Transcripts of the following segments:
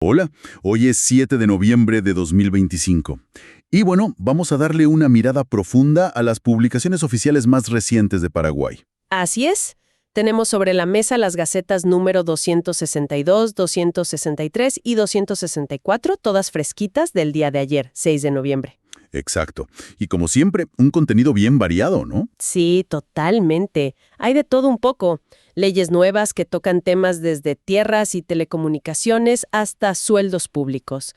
Hola, hoy es 7 de noviembre de 2025. Y bueno, vamos a darle una mirada profunda a las publicaciones oficiales más recientes de Paraguay. Así es. Tenemos sobre la mesa las gacetas número 262, 263 y 264, todas fresquitas del día de ayer, 6 de noviembre. Exacto. Y como siempre, un contenido bien variado, ¿no? Sí, totalmente. Hay de todo un poco. Leyes nuevas que tocan temas desde tierras y telecomunicaciones hasta sueldos públicos.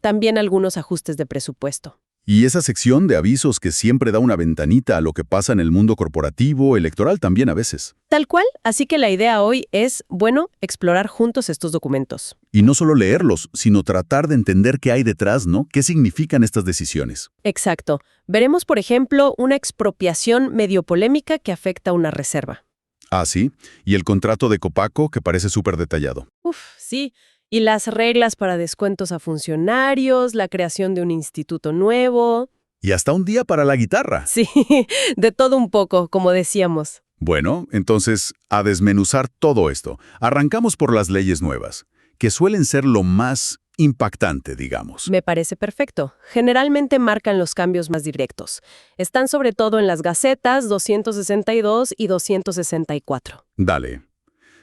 También algunos ajustes de presupuesto. Y esa sección de avisos que siempre da una ventanita a lo que pasa en el mundo corporativo, electoral también a veces. Tal cual, así que la idea hoy es, bueno, explorar juntos estos documentos. Y no solo leerlos, sino tratar de entender qué hay detrás, ¿no? ¿Qué significan estas decisiones? Exacto. Veremos, por ejemplo, una expropiación medio polémica que afecta a una reserva. Ah, sí. Y el contrato de Copaco, que parece súper detallado. Uf, sí. Y las reglas para descuentos a funcionarios, la creación de un instituto nuevo. Y hasta un día para la guitarra. Sí, de todo un poco, como decíamos. Bueno, entonces, a desmenuzar todo esto, arrancamos por las leyes nuevas, que suelen ser lo más impactante, digamos. Me parece perfecto. Generalmente marcan los cambios más directos. Están sobre todo en las gacetas 262 y 264. Dale.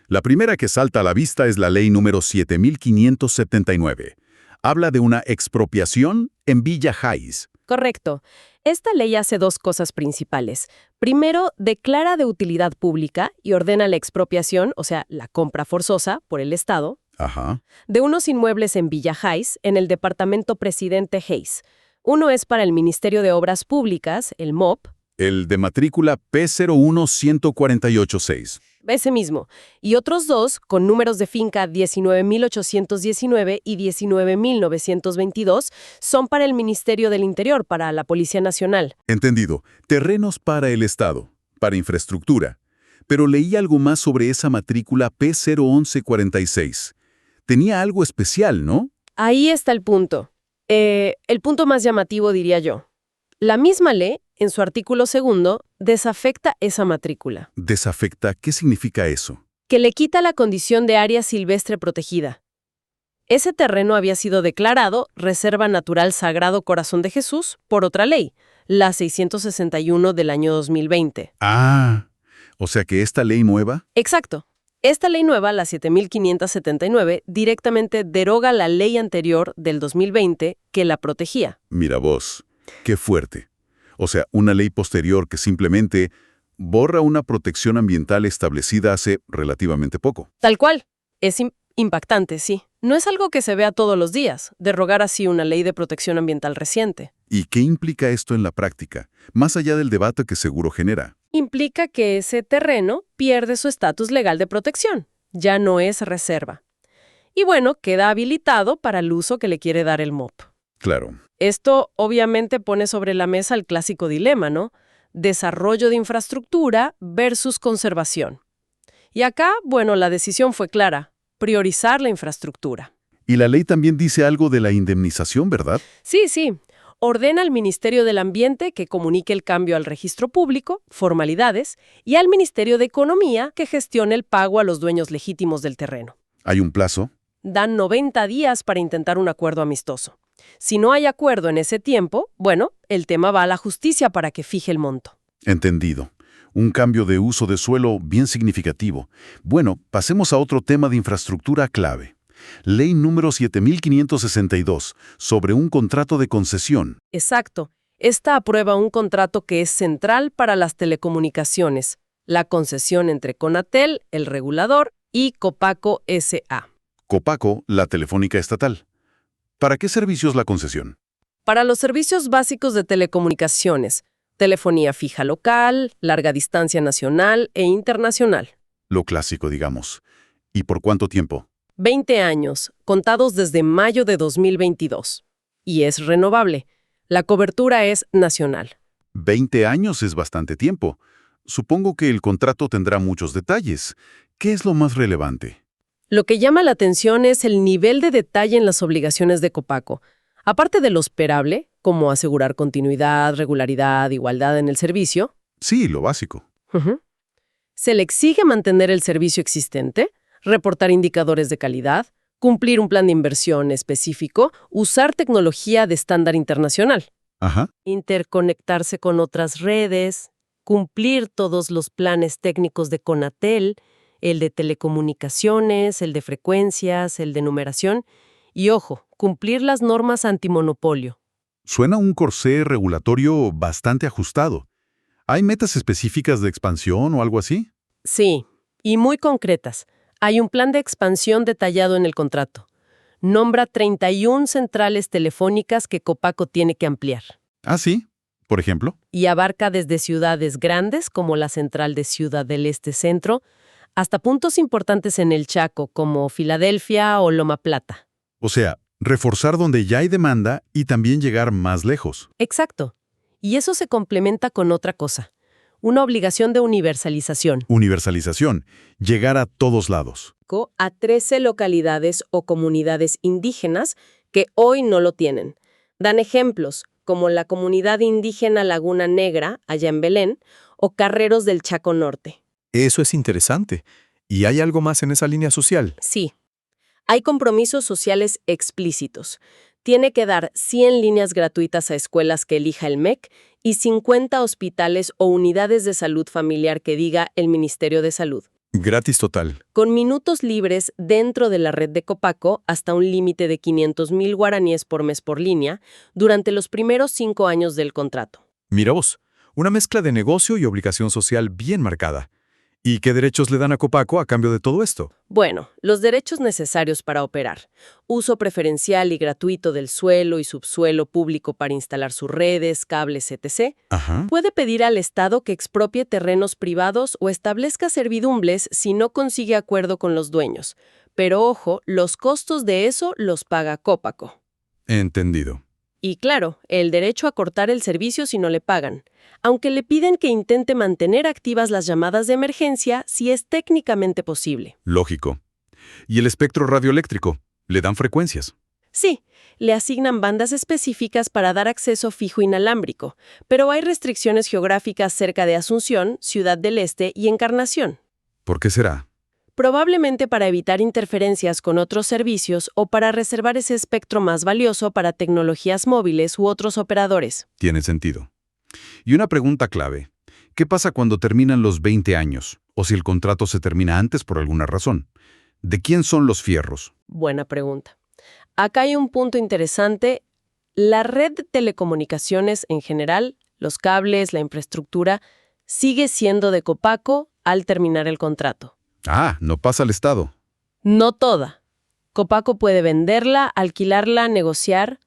La primera que salta a la vista es la ley número 7579. Habla de una expropiación en Villa Jais. Correcto. Esta ley hace dos cosas principales. Primero, declara de utilidad pública y ordena la expropiación, o sea, la compra forzosa por el Estado, Ajá. de unos inmuebles en Villa Jais, en el departamento Presidente Hayes. Uno es para el Ministerio de Obras Públicas, el MOP, El de matrícula P01486. ese mismo, y otros dos con números de finca 19.819 y 19.922 son para el Ministerio del Interior, para la Policía Nacional. Entendido. Terrenos para el Estado, para infraestructura. Pero leí algo más sobre esa matrícula P01146. Tenía algo especial, ¿no? Ahí está el punto. El punto más llamativo, diría yo. La misma ley, en su artículo segundo, desafecta esa matrícula, Desafecta, ¿qué significa eso? que le quita la condición de área silvestre protegida. Ese terreno había sido declarado Reserva Natural Sagrado Corazón de Jesús por otra ley, la 661 del año 2020. Ah, o sea que esta ley nueva... Exacto. Esta ley nueva, la 7579, directamente deroga la ley anterior del 2020 que la protegía. Mira vos, qué fuerte. O sea, una ley posterior que simplemente borra una protección ambiental establecida hace relativamente poco. Tal cual. Es impactante, sí. No es algo que se vea todos los días, derogar así una ley de protección ambiental reciente. ¿Y qué implica esto en la práctica? Más allá del debate que seguro genera. Implica que ese terreno pierde su estatus legal de protección. Ya no es reserva. Y bueno, queda habilitado para el uso que le quiere dar el MOP. Claro. Esto obviamente pone sobre la mesa el clásico dilema, ¿no? Desarrollo de infraestructura versus conservación. Y acá, bueno, la decisión fue clara: priorizar la infraestructura. Y la ley también dice algo de la indemnización, ¿verdad? Sí. Ordena al Ministerio del Ambiente que comunique el cambio al registro público, formalidades, y al Ministerio de Economía que gestione el pago a los dueños legítimos del terreno. ¿Hay un plazo? Dan 90 días para intentar un acuerdo amistoso. Si no hay acuerdo en ese tiempo, bueno, el tema va a la justicia para que fije el monto. Entendido. Un cambio de uso de suelo bien significativo. Bueno, pasemos a otro tema de infraestructura clave. Ley número 7562, sobre un contrato de concesión. Exacto. Esta aprueba un contrato que es central para las telecomunicaciones, la concesión entre Conatel, el regulador, y Copaco S.A. Copaco, la telefónica estatal. ¿Para qué servicios la concesión? Para los servicios básicos de telecomunicaciones, telefonía fija local, larga distancia nacional e internacional. Lo clásico, digamos. ¿Y por cuánto tiempo? 20 años, contados desde mayo de 2022. Y es renovable. La cobertura es nacional. 20 años es bastante tiempo. Supongo que el contrato tendrá muchos detalles. ¿Qué es lo más relevante? Lo que llama la atención es el nivel de detalle en las obligaciones de Copaco. Aparte de lo esperable, como asegurar continuidad, regularidad, igualdad en el servicio, Sí, lo básico. se le exige mantener el servicio existente, reportar indicadores de calidad, Cumplir un plan de inversión específico, usar tecnología de estándar internacional, Ajá. interconectarse con otras redes, cumplir todos los planes técnicos de Conatel, el de telecomunicaciones, el de frecuencias, el de numeración y, ojo, cumplir las normas antimonopolio. Suena un corsé regulatorio bastante ajustado. ¿Hay metas específicas de expansión o algo así? Sí, y muy concretas. Hay un plan de expansión detallado en el contrato. Nombra 31 centrales telefónicas que Copaco tiene que ampliar. Ah, sí. Por ejemplo. Y abarca desde ciudades grandes, como la central de Ciudad del Este Centro, hasta puntos importantes en el Chaco, como Filadelfia o Loma Plata. O sea, reforzar donde ya hay demanda y también llegar más lejos. Exacto. Y eso se complementa con otra cosa. Una obligación de universalización. Universalización. Llegar a todos lados. A 13 localidades o comunidades indígenas que hoy no lo tienen. Dan ejemplos, como la comunidad indígena Laguna Negra, allá en Belén, o Carreros del Chaco Norte. Eso es interesante. ¿Y hay algo más en esa línea social? Sí, hay compromisos sociales explícitos. Tiene que dar 100 líneas gratuitas a escuelas que elija el MEC y 50 hospitales o unidades de salud familiar que diga el Ministerio de Salud. Gratis total. Con minutos libres dentro de la red de Copaco hasta un límite de 500,000 guaraníes por mes por línea durante los primeros 5 años del contrato. Mira vos, una mezcla de negocio y obligación social bien marcada. ¿Y qué derechos le dan a Copaco a cambio de todo esto? Bueno, los derechos necesarios para operar. Uso preferencial y gratuito del suelo y subsuelo público para instalar sus redes, cables, etc. Ajá. Puede pedir al Estado que expropie terrenos privados o establezca servidumbres si no consigue acuerdo con los dueños. Pero ojo, los costos de eso los paga Copaco. Entendido. Y claro, el derecho a cortar el servicio si no le pagan, aunque le piden que intente mantener activas las llamadas de emergencia si es técnicamente posible. Lógico. ¿Y el espectro radioeléctrico? ¿Le dan frecuencias? Sí, le asignan bandas específicas para dar acceso fijo inalámbrico, pero hay restricciones geográficas cerca de Asunción, Ciudad del Este y Encarnación. ¿Por qué será? Probablemente para evitar interferencias con otros servicios o para reservar ese espectro más valioso para tecnologías móviles u otros operadores. Tiene sentido. Y una pregunta clave. ¿Qué pasa cuando terminan los 20 años? O si el contrato se termina antes por alguna razón. ¿De quién son los fierros? Buena pregunta. Acá hay un punto interesante. La red de telecomunicaciones en general, los cables, la infraestructura, sigue siendo de Copaco al terminar el contrato. Ah, no pasa al Estado. No toda. Copaco puede venderla, alquilarla, negociar,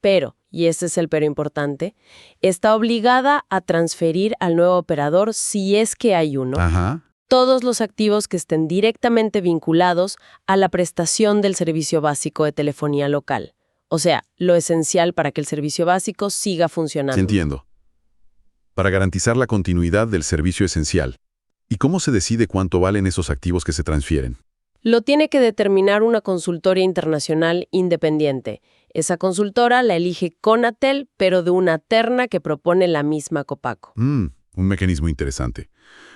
pero, y ese es el pero importante, está obligada a transferir al nuevo operador si es que hay uno. Ajá. Todos los activos que estén directamente vinculados a la prestación del servicio básico de telefonía local. O sea, lo esencial para que el servicio básico siga funcionando. Sí, entiendo. Para garantizar la continuidad del servicio esencial. ¿Y cómo se decide cuánto valen esos activos que se transfieren? Lo tiene que determinar una consultoría internacional independiente. Esa consultora la elige Conatel, pero de una terna que propone la misma Copaco. Un mecanismo interesante.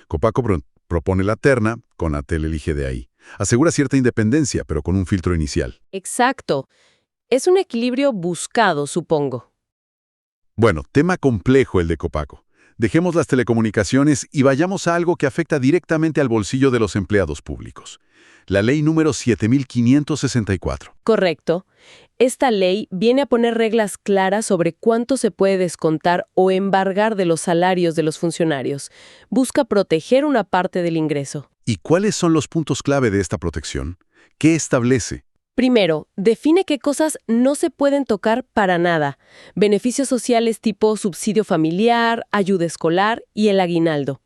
Copaco propone la terna, Conatel elige de ahí. Asegura cierta independencia, pero con un filtro inicial. Exacto. Es un equilibrio buscado, supongo. Bueno, tema complejo el de Copaco. Dejemos las telecomunicaciones y vayamos a algo que afecta directamente al bolsillo de los empleados públicos. La ley número 7564. Correcto. Esta ley viene a poner reglas claras sobre cuánto se puede descontar o embargar de los salarios de los funcionarios. Busca proteger una parte del ingreso. ¿Y cuáles son los puntos clave de esta protección? ¿Qué establece? Primero, define qué cosas no se pueden tocar para nada. Beneficios sociales tipo subsidio familiar, ayuda escolar y el aguinaldo.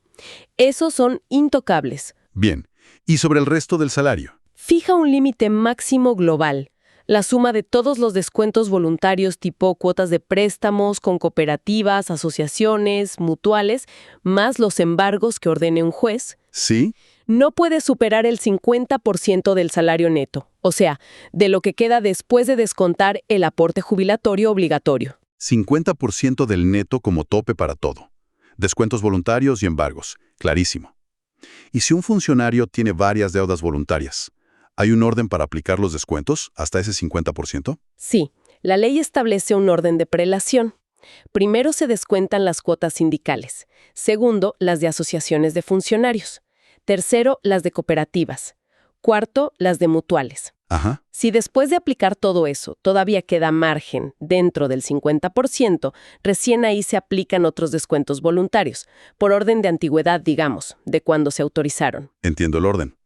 Esos son intocables. Bien. ¿Y sobre el resto del salario? Fija un límite máximo global. La suma de todos los descuentos voluntarios tipo cuotas de préstamos con cooperativas, asociaciones, mutuales, más los embargos que ordene un juez, ¿Sí? no puede superar el 50% del salario neto, o sea, de lo que queda después de descontar el aporte jubilatorio obligatorio. 50% del neto como tope para todo. Descuentos voluntarios y embargos. Clarísimo. ¿Y si un funcionario tiene varias deudas voluntarias? ¿Hay un orden para aplicar los descuentos hasta ese 50%? Sí, la ley establece un orden de prelación. Primero se descuentan las cuotas sindicales. Segundo, las de asociaciones de funcionarios. Tercero, las de cooperativas. Cuarto, las de mutuales. Ajá. Si después de aplicar todo eso todavía queda margen dentro del 50%, recién ahí se aplican otros descuentos voluntarios, por orden de antigüedad, digamos, de cuando se autorizaron. Entiendo el orden.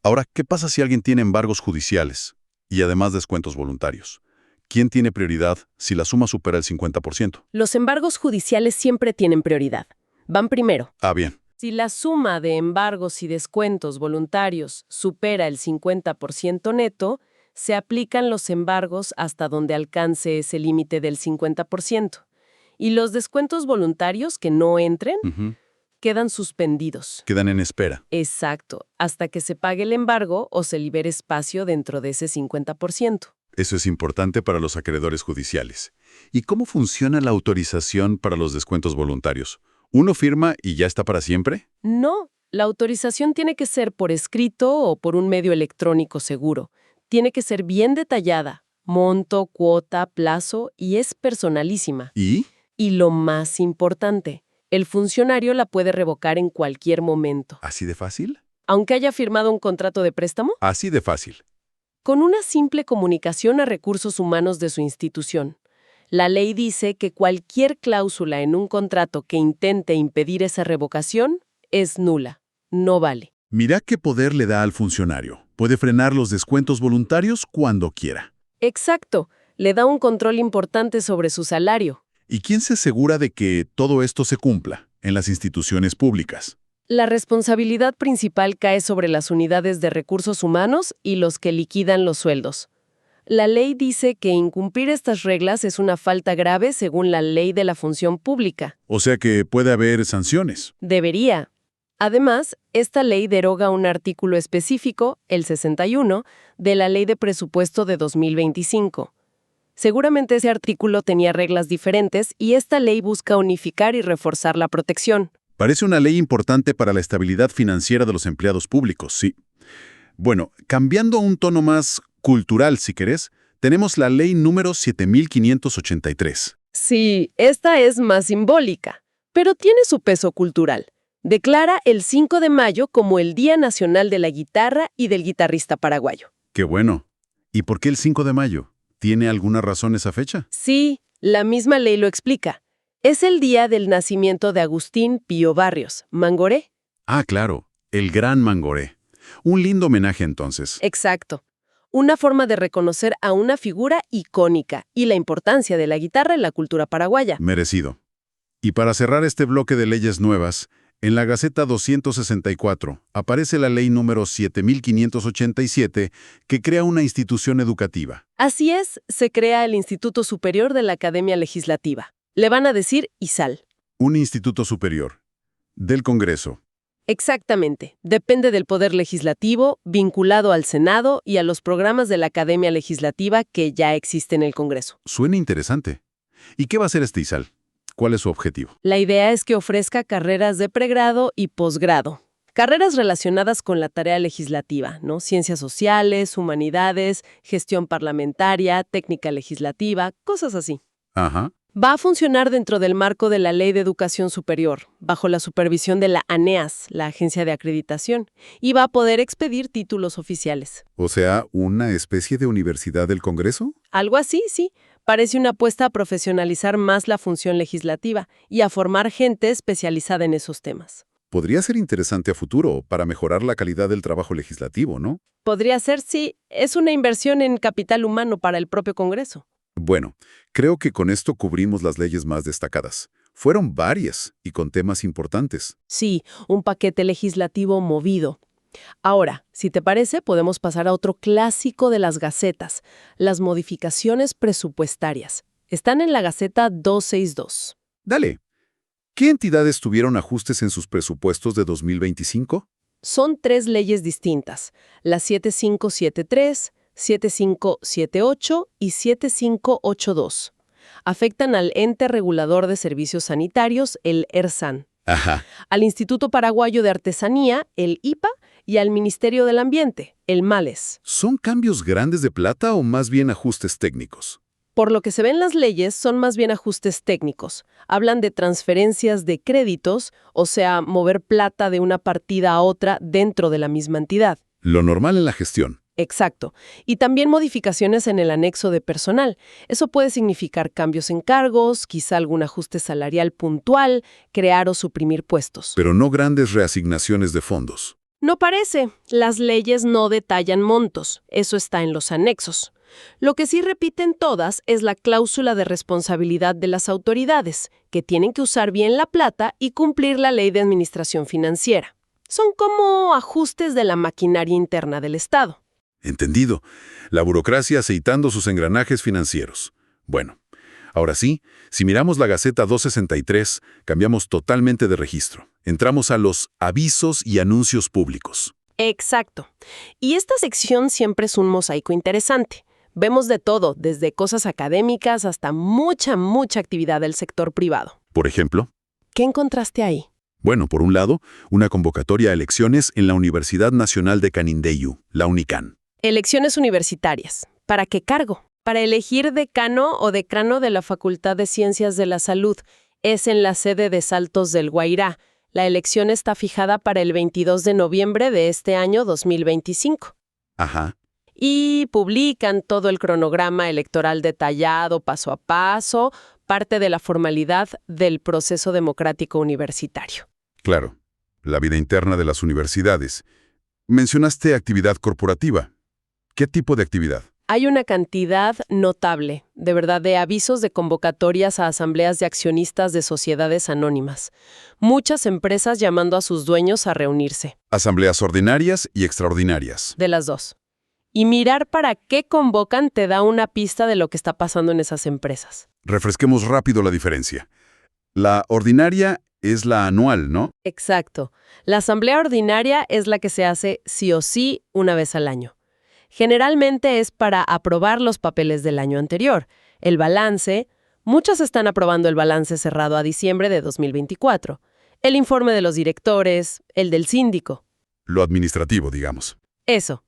Ahora, ¿qué pasa si alguien tiene embargos judiciales y además descuentos voluntarios? ¿Quién tiene prioridad si la suma supera el 50%? Los embargos judiciales siempre tienen prioridad. Van primero. Ah, bien. Si la suma de embargos y descuentos voluntarios supera el 50% neto, se aplican los embargos hasta donde alcance ese límite del 50%. Y los descuentos voluntarios que no entren Ujú. quedan suspendidos. Quedan en espera. Exacto, hasta que se pague el embargo o se libere espacio dentro de ese 50%. Eso es importante para los acreedores judiciales. ¿Y cómo funciona la autorización para los descuentos voluntarios? ¿Uno firma y ya está para siempre? No, la autorización tiene que ser por escrito o por un medio electrónico seguro. Tiene que ser bien detallada, monto, cuota, plazo, y es personalísima. ¿Y? Y lo más importante, el funcionario la puede revocar en cualquier momento. ¿Así de fácil? Aunque haya firmado un contrato de préstamo, Así de fácil. con una simple comunicación a recursos humanos de su institución. La ley dice que cualquier cláusula en un contrato que intente impedir esa revocación es nula, no vale. Mira qué poder le da al funcionario. Puede frenar los descuentos voluntarios cuando quiera. Exacto, le da un control importante sobre su salario. ¿Y quién se asegura de que todo esto se cumpla en las instituciones públicas? La responsabilidad principal cae sobre las unidades de recursos humanos y los que liquidan los sueldos. La ley dice que incumplir estas reglas es una falta grave según la Ley de la Función Pública. O sea que puede haber sanciones. Debería. Además, esta ley deroga un artículo específico, el 61, de la Ley de Presupuesto de 2025. Seguramente ese artículo tenía reglas diferentes y esta ley busca unificar y reforzar la protección. Parece una ley importante para la estabilidad financiera de los empleados públicos, sí. Bueno, cambiando a un tono más cultural, si querés, tenemos la ley número 7583. Sí, esta es más simbólica, pero tiene su peso cultural. Declara el 5 de mayo como el Día Nacional de la Guitarra y del Guitarrista Paraguayo. Qué bueno. ¿Y por qué el 5 de mayo? ¿Tiene alguna razón esa fecha? Sí, la misma ley lo explica. Es el día del nacimiento de Agustín Pío Barrios, Mangoré. Ah, claro, el Gran Mangoré. Un lindo homenaje entonces. Exacto. Una forma de reconocer a una figura icónica y la importancia de la guitarra en la cultura paraguaya. Merecido. Y para cerrar este bloque de leyes nuevas, en la Gaceta 264 aparece la ley número 7587 que crea una institución educativa. Así es, se crea el Instituto Superior de la Academia Legislativa. Le van a decir ISAL. Un instituto superior. Del Congreso. Exactamente. Depende del Poder Legislativo, vinculado al Senado y a los programas de la Academia Legislativa que ya existen en el Congreso. Suena interesante. ¿Y qué va a hacer este ISAL? ¿Cuál es su objetivo? La idea es que ofrezca carreras de pregrado y posgrado. Carreras relacionadas con la tarea legislativa, ¿no? Ciencias sociales, humanidades, gestión parlamentaria, técnica legislativa, cosas así. Ajá. Va a funcionar dentro del marco de la Ley de Educación Superior, bajo la supervisión de la ANEAS, la Agencia de Acreditación, y va a poder expedir títulos oficiales. O sea, ¿una especie de universidad del Congreso? Algo así, sí. Parece una apuesta a profesionalizar más la función legislativa y a formar gente especializada en esos temas. Podría ser interesante a futuro para mejorar la calidad del trabajo legislativo, ¿no? Podría ser, sí. Es una inversión en capital humano para el propio Congreso. Bueno, creo que con esto cubrimos las leyes más destacadas. Fueron varias y con temas importantes. Sí, un paquete legislativo movido. Ahora, si te parece, podemos pasar a otro clásico de las gacetas, las modificaciones presupuestarias. Están en la Gaceta 262. Dale. ¿Qué entidades tuvieron ajustes en sus presupuestos de 2025? Son 3 leyes distintas, la 7573, 7578 y 7582. Afectan al Ente Regulador de Servicios Sanitarios, el ERSAN, Ajá. al Instituto Paraguayo de Artesanía, el IPA, y al Ministerio del Ambiente, el MALES. ¿Son cambios grandes de plata o más bien ajustes técnicos? Por lo que se ven las leyes, son más bien ajustes técnicos. Hablan de transferencias de créditos, o sea, mover plata de una partida a otra dentro de la misma entidad. Lo normal en la gestión. Exacto. Y también modificaciones en el anexo de personal. Eso puede significar cambios en cargos, quizá algún ajuste salarial puntual, crear o suprimir puestos. Pero no grandes reasignaciones de fondos. No parece. Las leyes no detallan montos. Eso está en los anexos. Lo que sí repiten todas es la cláusula de responsabilidad de las autoridades, que tienen que usar bien la plata y cumplir la ley de administración financiera. Son como ajustes de la maquinaria interna del Estado. Entendido. La burocracia aceitando sus engranajes financieros. Bueno, ahora sí, si miramos la Gaceta 263, cambiamos totalmente de registro. Entramos a los avisos y anuncios públicos. Exacto. Y esta sección siempre es un mosaico interesante. Vemos de todo, desde cosas académicas hasta mucha actividad del sector privado. Por ejemplo, ¿Qué encontraste ahí? bueno, por un lado, una convocatoria a elecciones en la Universidad Nacional de Canindeyú, la UNICAN. Elecciones universitarias. ¿Para qué cargo? Para elegir decano o decano de la Facultad de Ciencias de la Salud. Es en la sede de Saltos del Guairá. La elección está fijada para el 22 de noviembre de este año 2025. Ajá. Y publican todo el cronograma electoral detallado, paso a paso, parte de la formalidad del proceso democrático universitario. Claro, la vida interna de las universidades. Mencionaste actividad corporativa. ¿Qué tipo de actividad? Hay una cantidad notable, de verdad, de avisos de convocatorias a asambleas de accionistas de sociedades anónimas. Muchas empresas llamando a sus dueños a reunirse. Asambleas ordinarias y extraordinarias. De las dos. Y mirar para qué convocan te da una pista de lo que está pasando en esas empresas. Refresquemos rápido la diferencia. La ordinaria es la anual, ¿no? Exacto. La asamblea ordinaria es la que se hace sí o sí una vez al año. Generalmente es para aprobar los papeles del año anterior. El balance, muchas están aprobando el balance cerrado a diciembre de 2024. El informe de los directores, el del síndico. Lo administrativo, digamos. Eso.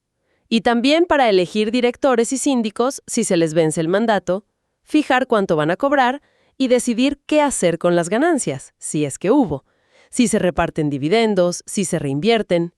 Y también para elegir directores y síndicos, si se les vence el mandato, fijar cuánto van a cobrar y decidir qué hacer con las ganancias, si es que hubo, si se reparten dividendos, si se reinvierten.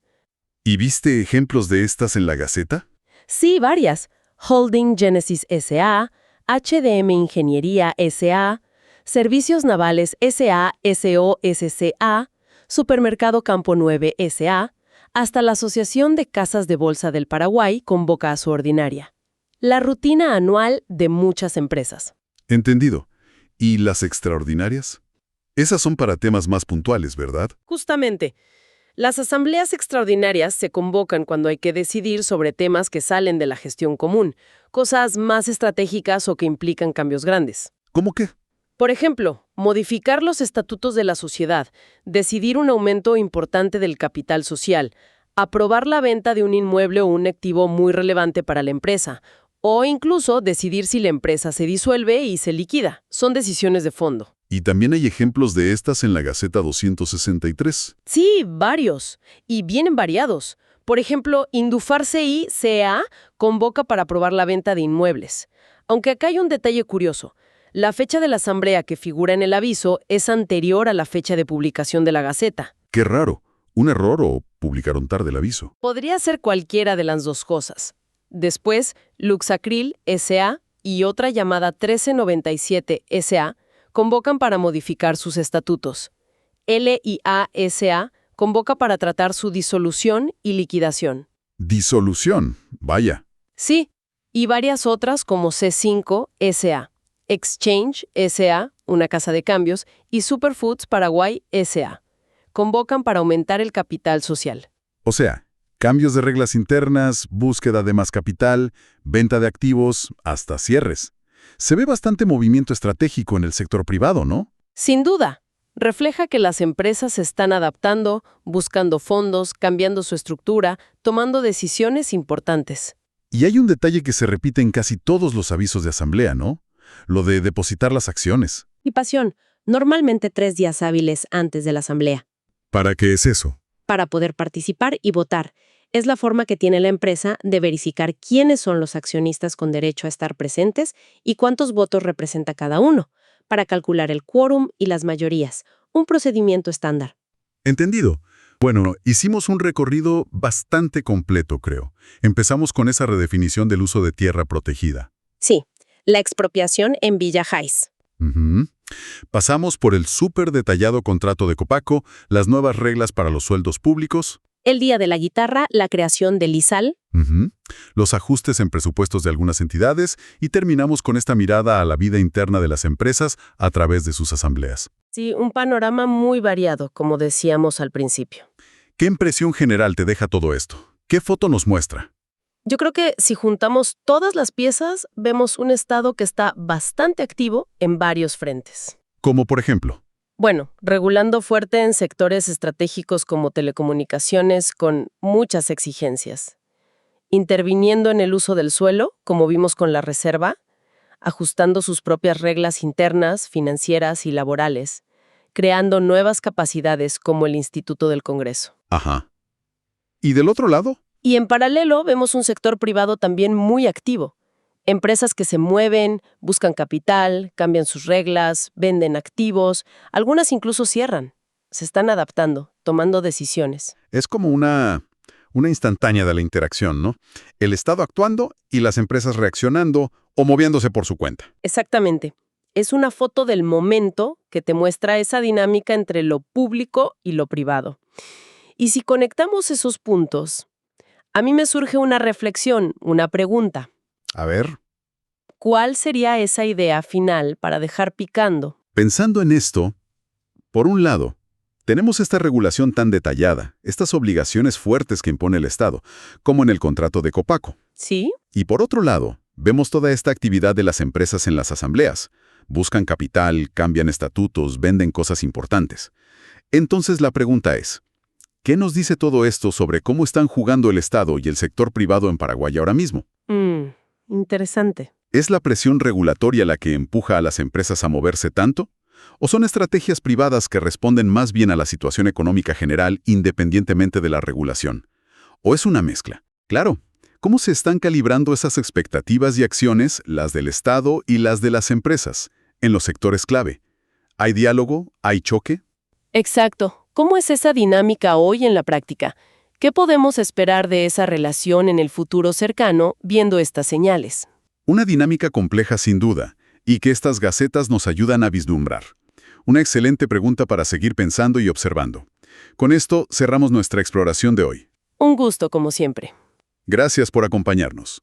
¿Y viste ejemplos de estas en la Gaceta? Sí, varias. Holding Genesis S.A., HDM Ingeniería S.A., Servicios Navales S.A., SOSCA, Supermercado Campo 9 S.A., hasta la Asociación de Casas de Bolsa del Paraguay convoca a su ordinaria. La rutina anual de muchas empresas. Entendido. ¿Y las extraordinarias? Esas son para temas más puntuales, ¿verdad? Justamente. Las asambleas extraordinarias se convocan cuando hay que decidir sobre temas que salen de la gestión común, cosas más estratégicas o que implican cambios grandes. ¿Cómo qué? Por ejemplo, modificar los estatutos de la sociedad, decidir un aumento importante del capital social, aprobar la venta de un inmueble o un activo muy relevante para la empresa, o incluso decidir si la empresa se disuelve y se liquida. Son decisiones de fondo. Y también hay ejemplos de estas en la Gaceta 263. Sí, varios. Y vienen variados. Por ejemplo, Indufar CI CA convoca para aprobar la venta de inmuebles. Aunque acá hay un detalle curioso. La fecha de la asamblea que figura en el aviso es anterior a la fecha de publicación de la Gaceta. ¡Qué raro! ¿Un error o publicaron tarde el aviso? Podría ser cualquiera de las dos cosas. Después, Luxacril S.A. y otra llamada 1397 S.A. convocan para modificar sus estatutos. LIA S.A. convoca para tratar su disolución y liquidación. Disolución. Vaya. Sí, y varias otras como C5 S.A., Exchange S.A., una casa de cambios, y Superfoods Paraguay S.A. convocan para aumentar el capital social. O sea, cambios de reglas internas, búsqueda de más capital, venta de activos, hasta cierres. Se ve bastante movimiento estratégico en el sector privado, ¿no? Sin duda, refleja que las empresas se están adaptando, buscando fondos, cambiando su estructura, tomando decisiones importantes. Y hay un detalle que se repite en casi todos los avisos de asamblea, ¿no? Lo de depositar las acciones. Y pasión, normalmente 3 días hábiles antes de la asamblea. ¿Para qué es eso? Para poder participar y votar. Es la forma que tiene la empresa de verificar quiénes son los accionistas con derecho a estar presentes y cuántos votos representa cada uno, para calcular el quórum y las mayorías, un procedimiento estándar. Entendido. Bueno, hicimos un recorrido bastante completo, creo. Empezamos con esa redefinición del uso de tierra protegida. Sí, la expropiación en Villa Jais. Ujú. Pasamos por el súper detallado contrato de Copaco, las nuevas reglas para los sueldos públicos, El Día de la Guitarra, la creación del ISAL. ujú, los ajustes en presupuestos de algunas entidades y terminamos con esta mirada a la vida interna de las empresas a través de sus asambleas. Sí, un panorama muy variado, como decíamos al principio. ¿Qué impresión general te deja todo esto? ¿Qué foto nos muestra? Yo creo que si juntamos todas las piezas, vemos un Estado que está bastante activo en varios frentes. Como por ejemplo, Bueno, regulando fuerte en sectores estratégicos como telecomunicaciones con muchas exigencias. Interviniendo en el uso del suelo, como vimos con la reserva, ajustando sus propias reglas internas, financieras y laborales, creando nuevas capacidades como el Instituto del Congreso. ajá. ¿Y del otro lado? Y en paralelo vemos un sector privado también muy activo. Empresas que se mueven, buscan capital, cambian sus reglas, venden activos, algunas incluso cierran. Se están adaptando, tomando decisiones. Es como una instantánea de la interacción, ¿no? El Estado actuando y las empresas reaccionando o moviéndose por su cuenta. Exactamente. Es una foto del momento que te muestra esa dinámica entre lo público y lo privado. Y si conectamos esos puntos, a mí me surge una reflexión, una pregunta. A ver, ¿Cuál sería esa idea final para dejar picando? pensando en esto, por un lado, tenemos esta regulación tan detallada, estas obligaciones fuertes que impone el Estado, como en el contrato de Copaco. ¿Sí? Y por otro lado, vemos toda esta actividad de las empresas en las asambleas. Buscan capital, cambian estatutos, venden cosas importantes. Entonces la pregunta es, ¿qué nos dice todo esto sobre cómo están jugando el Estado y el sector privado en Paraguay ahora mismo? Interesante. ¿Es la presión regulatoria la que empuja a las empresas a moverse tanto? ¿O son estrategias privadas que responden más bien a la situación económica general independientemente de la regulación? ¿O es una mezcla? Claro, ¿cómo se están calibrando esas expectativas y acciones, las del Estado y las de las empresas, en los sectores clave? ¿Hay diálogo? ¿Hay choque? Exacto. ¿Cómo es esa dinámica hoy en la práctica? ¿Qué podemos esperar de esa relación en el futuro cercano viendo estas señales? Una dinámica compleja sin duda, y que estas gacetas nos ayudan a vislumbrar. Una excelente pregunta para seguir pensando y observando. Con esto cerramos nuestra exploración de hoy. Un gusto, como siempre. Gracias por acompañarnos.